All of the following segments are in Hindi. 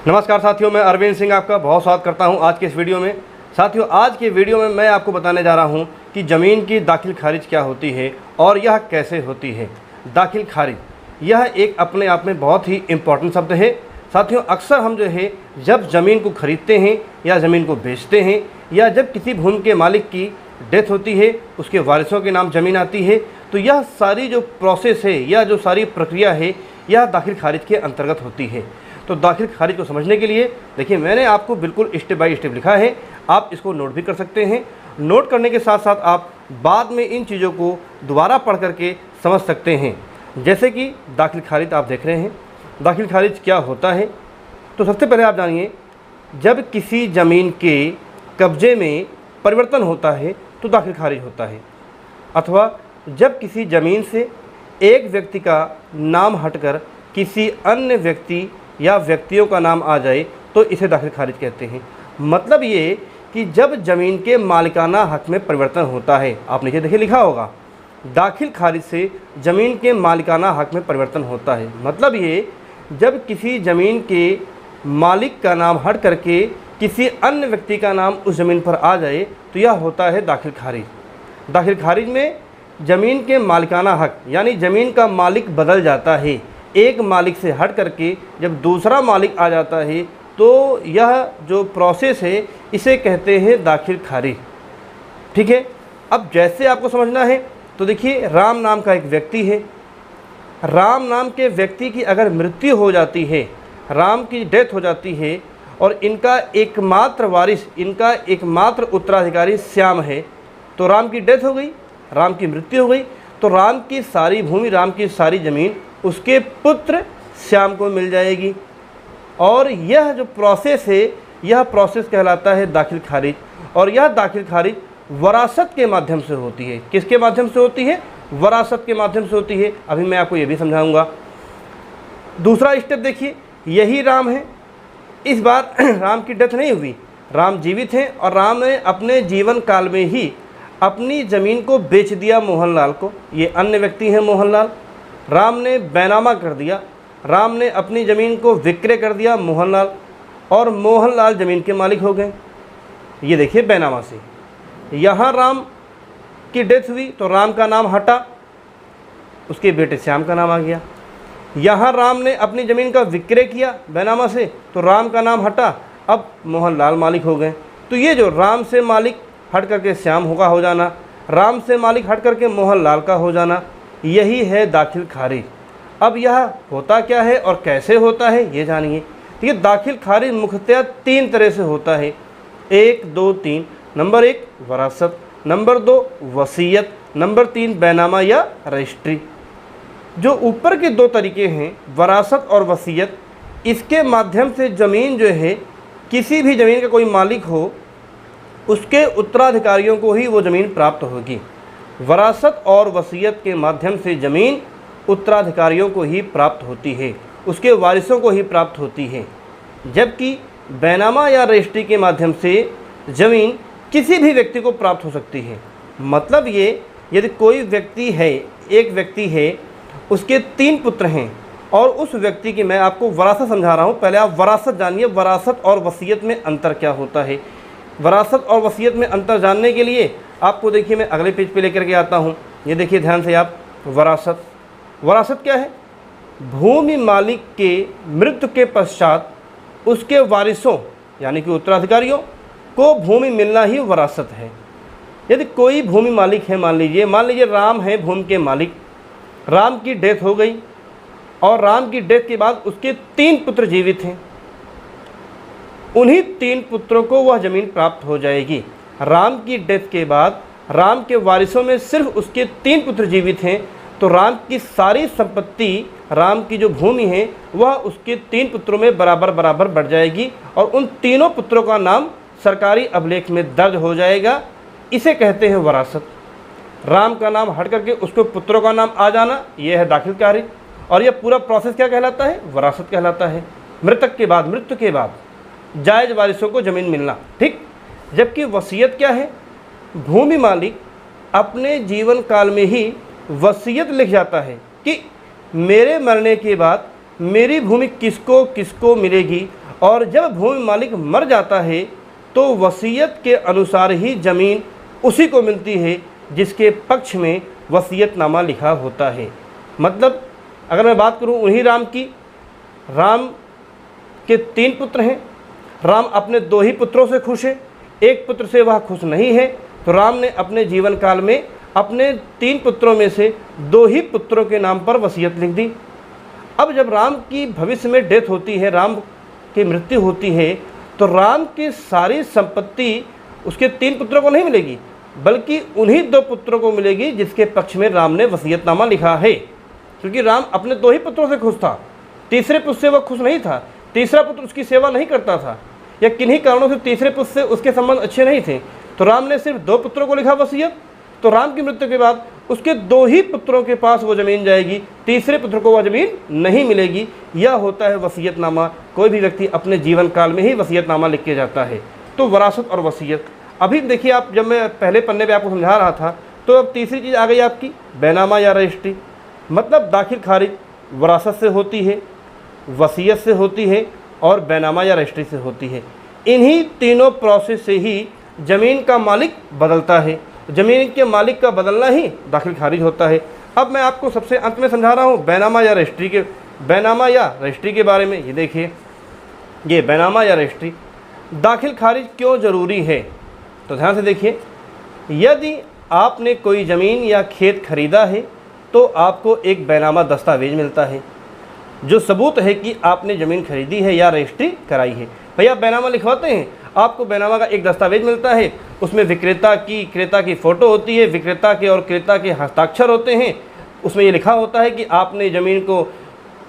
नमस्कार साथियों, मैं अरविंद सिंह आपका बहुत स्वागत करता हूं आज के इस वीडियो में। साथियों, आज के वीडियो में मैं आपको बताने जा रहा हूं कि ज़मीन की दाखिल खारिज क्या होती है और यह कैसे होती है। दाखिल खारिज यह एक अपने आप में बहुत ही इम्पोर्टेंट शब्द है। साथियों, अक्सर हम जो है जब ज़मीन को खरीदते हैं या ज़मीन को बेचते हैं या जब किसी भूमि के मालिक की डेथ होती है, उसके वारिसों के नाम ज़मीन आती है, तो यह सारी जो प्रोसेस है या जो सारी प्रक्रिया है यह दाखिल खारिज के अंतर्गत होती है। तो दाखिल खारिज को समझने के लिए देखिए, मैंने आपको बिल्कुल स्टेप बाय स्टेप लिखा है। आप इसको नोट भी कर सकते हैं। नोट करने के साथ साथ आप बाद में इन चीज़ों को दोबारा पढ़ करके समझ सकते हैं। जैसे कि दाखिल खारिज आप देख रहे हैं, दाखिल खारिज क्या होता है। तो सबसे पहले आप जानिए, जब किसी ज़मीन के कब्जे में परिवर्तन होता है तो दाखिल खारिज होता है, अथवा जब किसी ज़मीन से एक व्यक्ति का नाम हटकर किसी अन्य व्यक्ति या व्यक्तियों का नाम आ जाए तो इसे दाखिल खारिज कहते हैं। मतलब ये कि जब ज़मीन के मालिकाना हक में परिवर्तन होता है, आप नीचे देखिए लिखा होगा, दाखिल खारिज से ज़मीन के मालिकाना हक में परिवर्तन होता है। मतलब ये जब किसी ज़मीन के मालिक का नाम हट करके किसी अन्य व्यक्ति का नाम उस ज़मीन पर आ जाए तो यह होता है दाखिल खारिज। दाखिल खारिज में ज़मीन के मालिकाना हक यानी ज़मीन का मालिक बदल जाता है। एक मालिक से हट करके जब दूसरा मालिक आ जाता है तो यह जो प्रोसेस है इसे कहते हैं दाखिल खारिज। ठीक है, अब जैसे आपको समझना है तो देखिए, राम नाम का एक व्यक्ति है। राम नाम के व्यक्ति की अगर मृत्यु हो जाती है, राम की डेथ हो जाती है और इनका एकमात्र वारिस, इनका एकमात्र उत्तराधिकारी श्याम है, तो राम की डेथ हो गई, राम की मृत्यु हो गई, तो राम की सारी भूमि, राम की सारी ज़मीन उसके पुत्र श्याम को मिल जाएगी। और यह जो प्रोसेस है यह प्रोसेस कहलाता है दाखिल खारिज। और यह दाखिल खारिज वरासत के माध्यम से होती है। किसके माध्यम से होती है? वरासत के माध्यम से होती है। अभी मैं आपको ये भी समझाऊंगा। दूसरा स्टेप देखिए, यही राम है। इस बार राम की डेथ नहीं हुई, राम जीवित हैं और राम ने अपने जीवन काल में ही अपनी ज़मीन को बेच दिया मोहनलाल को। ये अन्य व्यक्ति हैं मोहनलाल। राम ने बैनामा कर दिया, राम ने अपनी ज़मीन को विक्रय कर दिया मोहनलाल, और मोहनलाल ज़मीन के मालिक हो गए। ये देखिए बैनामा से। यहाँ राम की डेथ हुई तो राम का नाम हटा, उसके बेटे श्याम का नाम आ गया। यहाँ राम ने अपनी ज़मीन का विक्रय किया बैनामा से तो राम का नाम हटा, अब मोहनलाल मालिक हो गए। तो ये जो राम से मालिक हट करके श्याम का हो जाना, राम से मालिक हट करके मोहनलाल का हो जाना, यही है दाखिल खारिज। अब यह होता क्या है और कैसे होता है ये जानिए। ठीक है, दाखिल खारिज मुख्यतः 3 तरह से होता है। 1, 2, 3। नंबर 1 वरासत, नंबर 2 वसीयत, नंबर 3 बैनामा या रजिस्ट्री। जो ऊपर के 2 तरीके हैं, वरासत और वसीयत, इसके माध्यम से ज़मीन जो है, किसी भी ज़मीन का कोई मालिक हो उसके उत्तराधिकारियों को ही वो ज़मीन प्राप्त होगी। वरासत और वसीयत के माध्यम से ज़मीन उत्तराधिकारियों को ही प्राप्त होती है, उसके वारिसों को ही प्राप्त होती है। जबकि बैनामा या रजिस्ट्री के माध्यम से ज़मीन किसी भी व्यक्ति को प्राप्त हो सकती है। मतलब ये, यदि कोई व्यक्ति है, एक व्यक्ति है, उसके 3 पुत्र हैं और उस व्यक्ति की, मैं आपको वरासत समझा रहा हूँ, पहले आप वरासत जानिए। वरासत और वसीयत में अंतर क्या होता है? वरासत और वसीयत में अंतर जानने के लिए आपको देखिए, मैं अगले पेज पे लेकर के आता हूँ। ये देखिए ध्यान से आप, वरासत। वरासत क्या है? भूमि मालिक के मृत्यु के पश्चात उसके वारिसों यानी कि उत्तराधिकारियों को भूमि मिलना ही वरासत है। यदि कोई भूमि मालिक है, मान लीजिए राम है भूमि के मालिक, राम की डेथ हो गई और राम की डेथ के बाद उसके 3 पुत्र जीवित हैं, उन्हीं 3 पुत्रों को वह ज़मीन प्राप्त हो जाएगी। राम की डेथ के बाद राम के वारिसों में सिर्फ उसके 3 पुत्र जीवित हैं, तो राम की सारी संपत्ति, राम की जो भूमि है वह उसके 3 पुत्रों में बराबर बराबर बढ़ जाएगी और उन तीनों पुत्रों का नाम सरकारी अभिलेख में दर्ज हो जाएगा। इसे कहते हैं वरासत। राम का नाम हट करके उसके पुत्रों का नाम आ जाना, यह है दाखिल खारिज। और यह पूरा प्रोसेस क्या कहलाता है? वरासत कहलाता है। मृतक के बाद, मृत्यु के बाद जायज़ वारिसों को ज़मीन मिलना। ठीक। जबकि वसीयत क्या है? भूमि मालिक अपने जीवन काल में ही वसीयत लिख जाता है कि मेरे मरने के बाद मेरी भूमि किसको किसको मिलेगी और जब भूमि मालिक मर जाता है तो वसीयत के अनुसार ही ज़मीन उसी को मिलती है जिसके पक्ष में वसीयतनामा लिखा होता है। मतलब अगर मैं बात करूं उन्हीं राम की, राम के 3 पुत्र हैं, राम अपने 2 ही पुत्रों से खुश है, एक पुत्र से वह खुश नहीं है, तो राम ने अपने जीवन काल में अपने 3 पुत्रों में से 2 ही पुत्रों के नाम पर वसीयत लिख दी। अब जब राम की भविष्य में डेथ होती है, राम की मृत्यु होती है, तो राम की सारी संपत्ति उसके 3 पुत्रों को नहीं मिलेगी, बल्कि उन्हीं 2 पुत्रों को मिलेगी जिसके पक्ष में राम ने वसीयतनामा लिखा है। क्योंकि राम अपने 2 ही पुत्रों से खुश था, तीसरे पुत्र से वह खुश नहीं था, तीसरा पुत्र उसकी सेवा नहीं करता था, या किन्हीं कारणों से तीसरे पुत्र से उसके संबंध अच्छे नहीं थे, तो राम ने सिर्फ 2 पुत्रों को लिखा वसीयत। तो राम की मृत्यु के बाद उसके 2 ही पुत्रों के पास वो ज़मीन जाएगी, तीसरे पुत्र को वह ज़मीन नहीं मिलेगी। यह होता है वसीयतनामा। कोई भी व्यक्ति अपने जीवन काल में ही वसीयतनामा लिख के जाता है। तो वरासत और वसीयत, अभी देखिए आप, जब मैं पहले पन्ने पे आपको समझा रहा था, तो अब तीसरी चीज़ आ गई आपकी बैनामा या रजिस्ट्री। मतलब दाखिल खारिज वरासत से होती है, वसीयत से होती है और बैनामा या रजिस्ट्री से होती है। इन्हीं तीनों प्रोसेस से ही ज़मीन का मालिक बदलता है। ज़मीन के मालिक का बदलना ही दाखिल खारिज होता है। अब मैं आपको सबसे अंत में समझा रहा हूँ बैनामा या रजिस्ट्री के बारे में। ये देखिए, ये बैनामा या रजिस्ट्री दाखिल खारिज क्यों ज़रूरी है, तो ध्यान से देखिए। यदि आपने कोई ज़मीन या खेत खरीदा है तो आपको एक बैनामा दस्तावेज मिलता है जो सबूत है कि आपने ज़मीन खरीदी है या रजिस्ट्री कराई है। भैया बैनामा लिखवाते हैं, आपको बैनामा का एक दस्तावेज मिलता है, उसमें क्रेता की फ़ोटो होती है, विक्रेता के और क्रेता के हस्ताक्षर होते हैं। उसमें ये लिखा होता है कि आपने ज़मीन को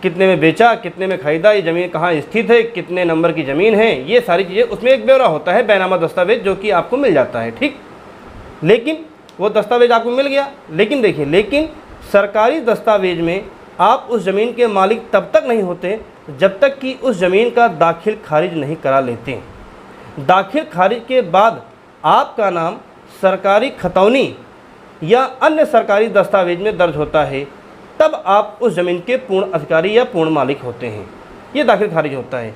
कितने में बेचा, कितने में ख़रीदा, ये ज़मीन कहाँ स्थित है, कितने नंबर की ज़मीन है, ये सारी चीज़ें उसमें एक ब्यौरा होता है, बैनामा दस्तावेज, जो कि आपको मिल जाता है। ठीक, लेकिन वो दस्तावेज आपको मिल गया, लेकिन देखिए, लेकिन सरकारी दस्तावेज में आप उस ज़मीन के मालिक तब तक नहीं होते जब तक कि उस ज़मीन का दाखिल खारिज नहीं करा लेते। दाखिल खारिज के बाद आपका नाम सरकारी खतौनी या अन्य सरकारी दस्तावेज में दर्ज होता है, तब आप उस ज़मीन के पूर्ण अधिकारी या पूर्ण मालिक होते हैं। ये दाखिल खारिज होता है।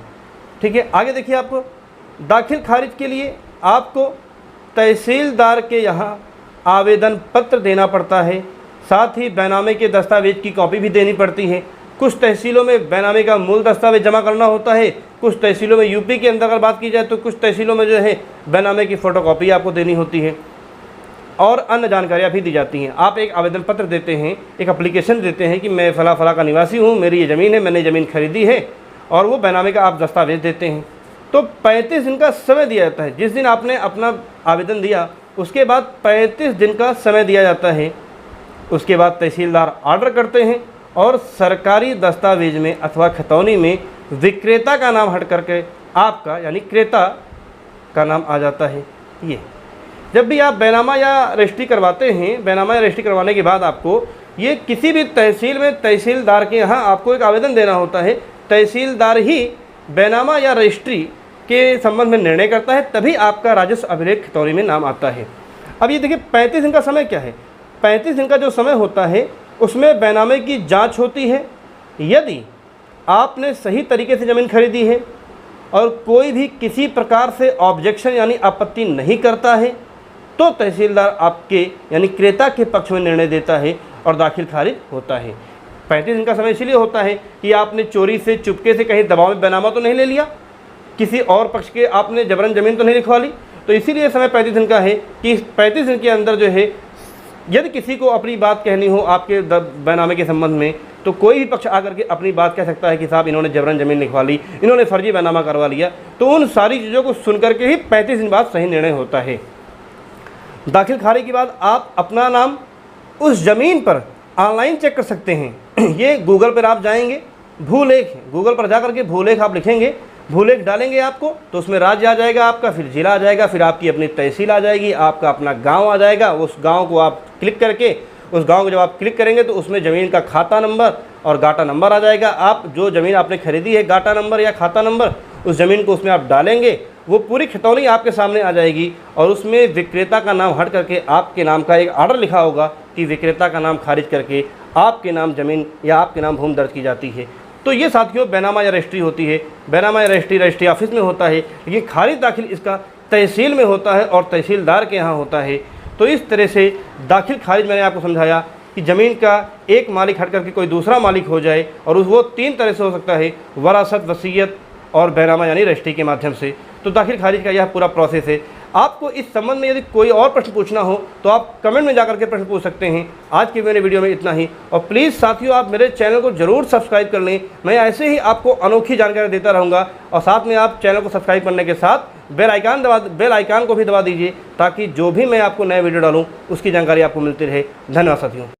ठीक है, आगे देखिए, आपको दाखिल खारिज के लिए आपको तहसीलदार के यहाँ आवेदन पत्र देना पड़ता है, साथ ही बैनामे के दस्तावेज की कॉपी भी देनी पड़ती है। कुछ तहसीलों में बैनामे का मूल दस्तावेज जमा करना होता है, कुछ तहसीलों में, यूपी के अंदर अगर बात की जाए तो कुछ तहसीलों में जो है बैनामे की फ़ोटोकॉपी आपको देनी होती है और अन्य जानकारियाँ भी दी जाती हैं। आप एक आवेदन पत्र देते हैं, एक एप्लीकेशन देते हैं कि मैं फ़ला फ़ला का निवासी हूँ, मेरी ये ज़मीन है, मैंने ज़मीन खरीदी है, और वो बैनामे का आप दस्तावेज देते हैं। तो 35 दिन का समय दिया जाता है। जिस दिन आपने अपना आवेदन दिया उसके बाद 35 दिन का समय दिया जाता है। उसके बाद तहसीलदार ऑर्डर करते हैं और सरकारी दस्तावेज में अथवा खतौनी में विक्रेता का नाम हट करके आपका यानी क्रेता का नाम आ जाता है। ये जब भी आप बैनामा या रजिस्ट्री करवाते हैं, बैनामा या रजिस्ट्री करवाने के बाद आपको ये किसी भी तहसील में तहसीलदार के यहाँ आपको एक आवेदन देना होता है। तहसीलदार ही बैनामा या रजिस्ट्री के संबंध में निर्णय करता है, तभी आपका राजस्व अभिलेख खतौनी में नाम आता है। अब ये देखिए 35 दिन का समय क्या है। 35 दिन का जो समय होता है उसमें बैनामे की जांच होती है। यदि आपने सही तरीके से ज़मीन खरीदी है और कोई भी किसी प्रकार से ऑब्जेक्शन यानी आपत्ति नहीं करता है तो तहसीलदार आपके यानी क्रेता के पक्ष में निर्णय देता है और दाखिल खारिज होता है। 35 दिन का समय इसलिए होता है कि आपने चोरी से, चुपके से, कहीं दबाव में बैनामा तो नहीं ले लिया, किसी और पक्ष के आपने जबरन ज़मीन तो नहीं लिखवा ली। तो इसीलिए समय 35 दिन का है कि 35 दिन के अंदर जो है यदि किसी को अपनी बात कहनी हो आपके बैनामे के संबंध में, तो कोई भी पक्ष आकर के अपनी बात कह सकता है कि साहब इन्होंने जबरन ज़मीन लिखवा ली, इन्होंने फर्जी बैनामा करवा लिया। तो उन सारी चीज़ों को सुन करके ही 35 दिन बाद सही निर्णय होता है। दाखिल खारिज के बाद आप अपना नाम उस ज़मीन पर ऑनलाइन चेक कर सकते हैं। ये गूगल पर आप जाएंगे, भूलेख, गूगल पर जा करके भूलेख आप लिखेंगे, भूलेख डालेंगे आपको तो उसमें राज्य आ जाएगा आपका, फिर जिला आ जाएगा, फिर आपकी अपनी तहसील आ जाएगी, आपका अपना गांव आ जाएगा। उस गांव को आप क्लिक करके, उस गांव को जब आप क्लिक करेंगे तो उसमें ज़मीन का खाता नंबर और गाटा नंबर आ जाएगा। आप जो ज़मीन आपने खरीदी है, गाटा नंबर या खाता नंबर, उस ज़मीन को उसमें आप डालेंगे, वो पूरी खतौनी आपके सामने आ जाएगी और उसमें विक्रेता का नाम हट करके आपके नाम का एक ऑर्डर लिखा होगा कि विक्रेता का नाम खारिज करके आपके नाम ज़मीन या आपके नाम भूमि दर्ज की जाती है। तो ये साथियों बैनामा या रजिस्ट्री होती है। बैनामा या रजिस्ट्री ऑफिस में होता है, लेकिन खारिज दाखिल इसका तहसील में होता है और तहसीलदार के यहाँ होता है। तो इस तरह से दाखिल खारिज मैंने आपको समझाया कि ज़मीन का एक मालिक हट करके कोई दूसरा मालिक हो जाए, और वो 3 तरह से हो सकता है, वरासत, वसीयत और बैनामा यानी रजिस्ट्री के माध्यम से। तो दाखिल खारिज का यह पूरा प्रोसेस है। आपको इस संबंध में यदि कोई और प्रश्न पूछना हो तो आप कमेंट में जाकर के प्रश्न पूछ सकते हैं। आज की मेरे वीडियो में इतना ही, और प्लीज़ साथियों आप मेरे चैनल को ज़रूर सब्सक्राइब कर लें। मैं ऐसे ही आपको अनोखी जानकारी देता रहूँगा, और साथ में आप चैनल को सब्सक्राइब करने के साथ बेल आइकान को भी दबा दीजिए, ताकि जो भी मैं आपको नए वीडियो डालूँ उसकी जानकारी आपको मिलती रहे। धन्यवाद साथियों।